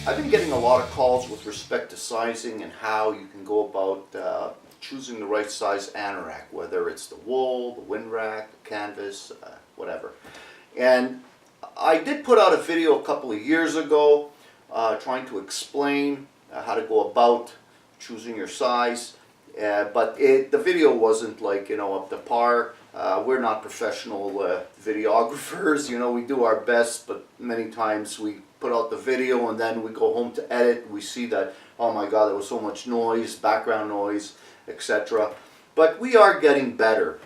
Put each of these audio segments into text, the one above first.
I've been getting a lot of calls with respect to sizing and how you can go about choosing the right size anorak, whether it's the wool, the wind rack, the canvas, whatever. And I did put out a video a couple of years ago trying to explain how to go about choosing your size, but the video wasn't like, up to par. We're not professional videographers, we do our best, but many times we put out the video and then we go home to edit. We see that, oh my God, there was so much noise, background noise, etc. But we are getting better.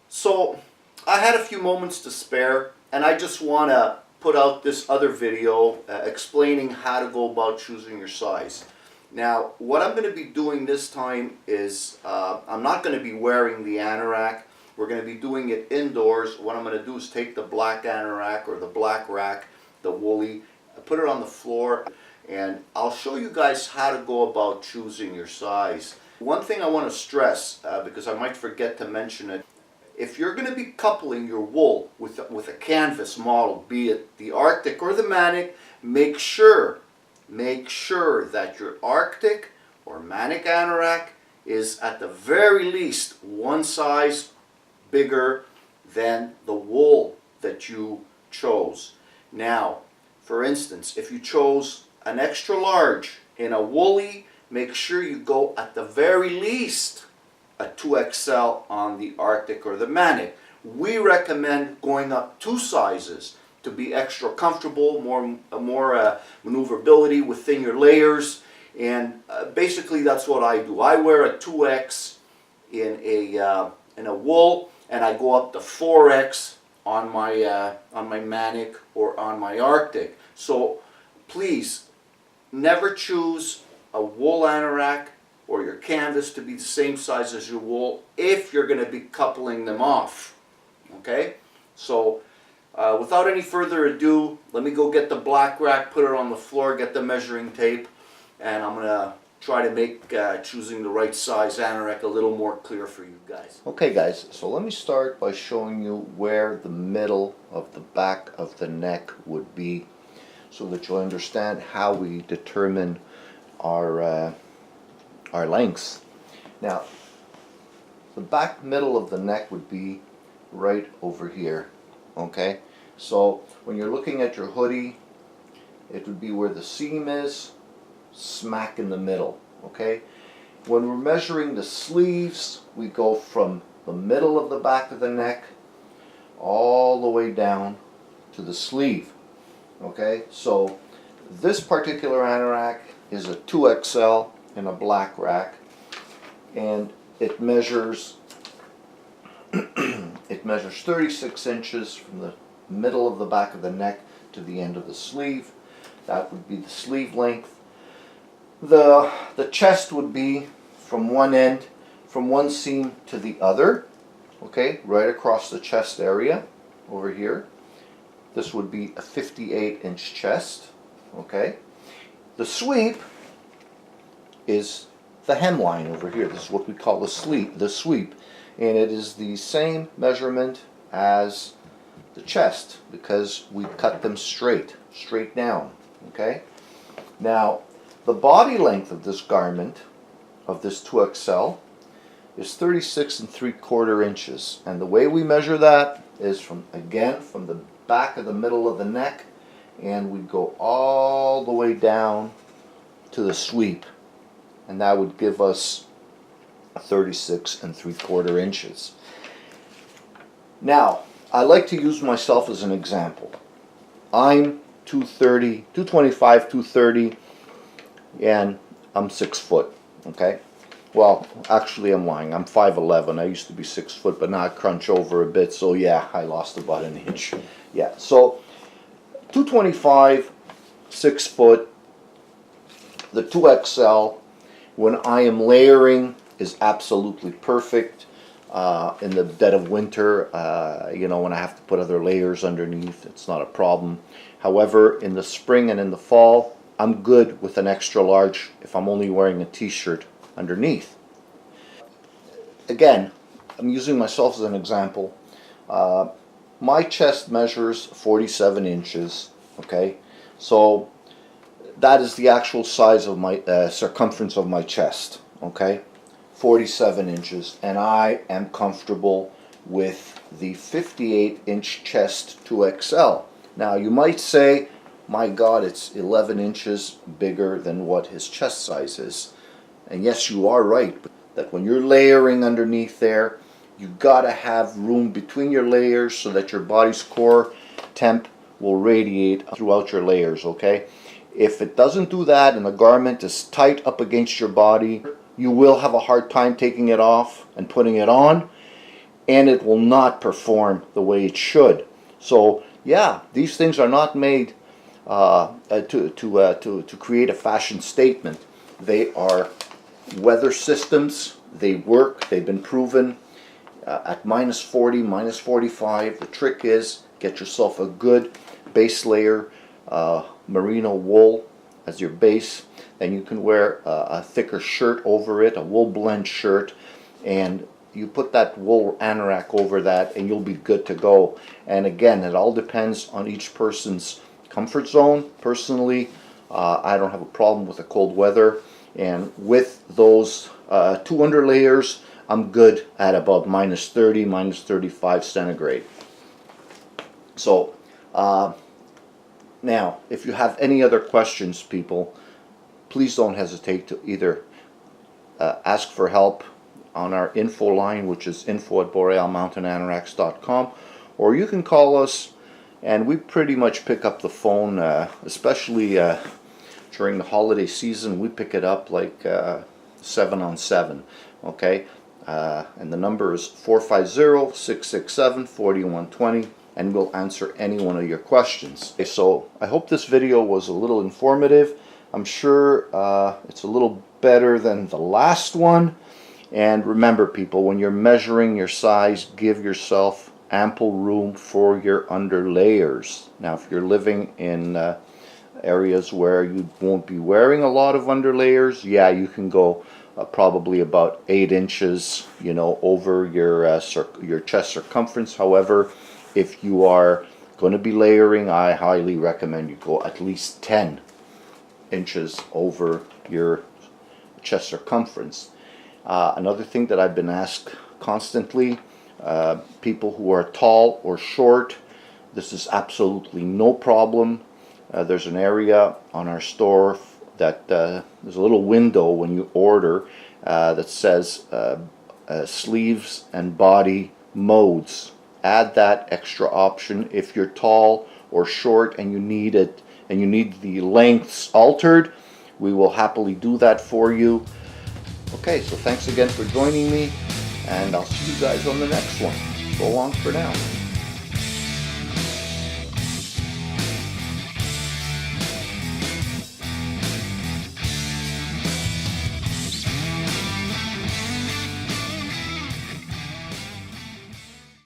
So I had a few moments to spare, and I just want to put out this other video explaining how to go about choosing your size. Now, what I'm going to be doing this time is I'm not going to be wearing the anorak. We're going to be doing it indoors. What I'm going to do is take the black anorak or the black rack, the woolly, put it on the floor, and I'll show you guys how to go about choosing your size. One thing I want to stress, because I might forget to mention it, if you're going to be coupling your wool with a canvas model, be it the Arctic or the Manic, make sure that your Arctic or Manic anorak is at the very least one size bigger than the wool that you chose. Now, for instance, if you chose an extra large in a woolly, make sure you go at the very least a 2XL on the Arctic or the Manic. We recommend going up 2 sizes to be extra comfortable, more maneuverability within your layers, and basically that's what I do. I wear a 2X in a wool, and I go up to 4X on my Manic or on my Arctic. So please never choose a wool anorak or your canvas to be the same size as your wool if you're going to be coupling them off. Okay? So without any further ado, let me go get the black rack, put it on the floor, get the measuring tape, and I'm going to try to make choosing the right size anorak a little more clear for you guys. Okay guys, so let me start by showing you where the middle of the back of the neck would be, so that you'll understand how we determine our lengths. Now, the back middle of the neck would be right over here. Okay, so when you're looking at your hoodie, it would be where the seam is, smack in the middle. Okay, when we're measuring the sleeves, we go from the middle of the back of the neck all the way down to the sleeve. Okay, so this particular anorak is a 2XL in a black rack, and it measures 36 inches from the middle of the back of the neck to the end of the sleeve. That would be the sleeve length. The chest would be from one end, from one seam to the other, okay, right across the chest area over here. This would be a 58-inch chest. Okay, the sweep is the hemline over here. This is what we call the sweep, and it is the same measurement as the chest because we cut them straight down. Okay, now the body length of this garment, of this 2XL, is 36 3/4 inches, and the way we measure that is from the back of the middle of the neck, and we go all the way down to the sweep, and that would give us 36 3/4 inches. Now, I like to use myself as an example. I'm 225, 230, and I'm 6 foot. Okay, well, actually I'm lying. I'm 5'11". I used to be 6 foot, but now I crunch over a bit, so yeah, I lost about an inch. Yeah, so 225, 6 foot, the 2XL, when I am layering, is absolutely perfect. In the dead of winter, when I have to put other layers underneath, it's not a problem. However, in the spring and in the fall, I'm good with an extra large if I'm only wearing a t-shirt underneath. Again, I'm using myself as an example. My chest measures 47 inches, okay? So that is the actual size of my circumference of my chest. Okay, 47 inches, and I am comfortable with the 58-inch chest 2XL. Now you might say, my God, it's 11 inches bigger than what his chest size is. And yes, you are right, that when you're layering underneath there, you gotta have room between your layers so that your body's core temp will radiate throughout your layers, okay? If it doesn't do that and the garment is tight up against your body, you will have a hard time taking it off and putting it on, and it will not perform the way it should. So yeah, these things are not made to create a fashion statement. They are weather systems. They work. They've been proven at minus 40, minus 45. The trick is get yourself a good base layer, merino wool as your base. Then you can wear a thicker shirt over it, a wool blend shirt, and you put that wool anorak over that and you'll be good to go. And again, it all depends on each person's comfort zone. Personally, I don't have a problem with the cold weather, and with those 2 under layers, I'm good at about minus 30, minus 35 centigrade. So now, if you have any other questions, people, please don't hesitate to either ask for help on our info line, which is info@borealmountainanorax.com, or you can call us, and we pretty much pick up the phone, especially during the holiday season. We pick it up like 7 on 7, okay? And the number is 450-667-4120, and we'll answer any one of your questions. Okay, so I hope this video was a little informative. I'm sure it's a little better than the last one. And remember, people, when you're measuring your size, give yourself ample room for your under layers. Now, if you're living in areas where you won't be wearing a lot of under layers, yeah, you can go probably about 8 inches, you know, over your chest circumference. However, if you are going to be layering, I highly recommend you go at least 10 inches over your chest circumference. Another thing that I've been asked constantly, people who are tall or short, this is absolutely no problem. There's an area on our store that there's a little window when you order that says sleeves and body modes. Add that extra option if you're tall or short and you need it, and you need the lengths altered. We will happily do that for you. Okay, so thanks again for joining me, and I'll see you guys on the next one. So long for now.